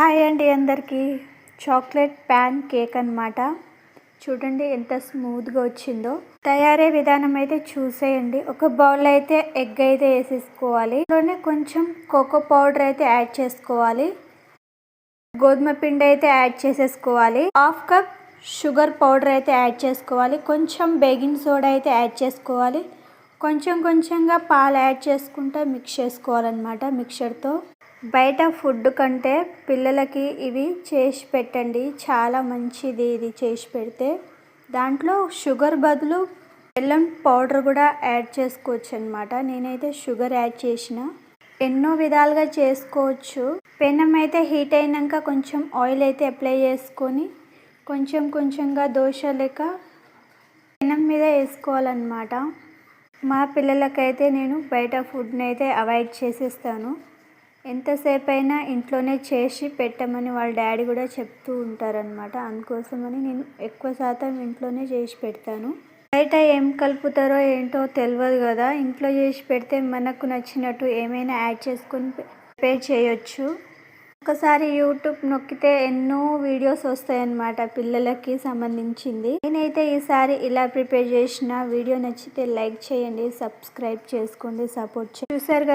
Hi అండి అందరికీ. Chocolate pan cake అన్నమాట. చూడండి ఎంత స్మూత్గా వచ్చిందో. తయారీ విధానం అయితే చూసేయండి. ఒక బౌల్ అయితే ఎగ్ అయితే వేసేసుకోవాలి. అందులోనే కొంచెం కోకో పౌడర్ అయితే యాడ్ చేసుకోవాలి. గోధుమ పిండి అయితే యాడ్ చేసేసుకోవాలి. హాఫ్ కప్ షుగర్ పౌడర్ అయితే యాడ్ చేసుకోవాలి. కొంచెం బేకింగ్ సోడా అయితే యాడ్ చేసుకోవాలి. కొంచెం కొంచెంగా పాలు యాడ్ చేసుకుంటూ మిక్స్ చేసుకోవాలన్నమాట మిక్చర్తో. బయట ఫుడ్ కంటే పిల్లలకి ఇవి చేసి పెట్టండి, చాలా మంచిది. ఇది చేసి పెడితే దాంట్లో షుగర్ బదులు బెల్లం పౌడర్ కూడా యాడ్ చేసుకోవచ్చు అనమాట. నేనైతే షుగర్ యాడ్ చేసిన. ఎన్నో విధాలుగా చేసుకోవచ్చు. పెనం అయితే హీట్ అయినాక కొంచెం ఆయిల్ అయితే అప్లై చేసుకొని కొంచెం కొంచెంగా దోశ లెక్క పెనం మీద వేసుకోవాలన్నమాట. మా పిల్లలకైతే నేను బయట ఫుడ్ని అయితే అవాయిడ్ చేసేస్తాను. ఎంతసేపు అయినా ఇంట్లోనే చేసి పెట్టమని వాళ్ళ డాడీ కూడా చెప్తూ ఉంటారనమాట. అందుకోసమని నేను ఎక్కువ శాతం ఇంట్లోనే చేసి పెడతాను. బయట ఏం కలుపుతారో ఏంటో తెలియదు కదా. ఇంట్లో చేసి పెడితే మనకు నచ్చినట్టు ఏమైనా యాడ్ చేసుకొని ప్రిపేర్ చేయొచ్చు. ఒకసారి యూట్యూబ్ నొక్కితే ఎన్నో వీడియోస్ వస్తాయన్నమాట పిల్లలకి సంబంధించింది. నేనైతే ఈసారి ఇలా ప్రిపేర్ చేసిన. వీడియో నచ్చితే లైక్ చేయండి, సబ్స్క్రైబ్ చేసుకోండి, సపోర్ట్ చూసారు కదా.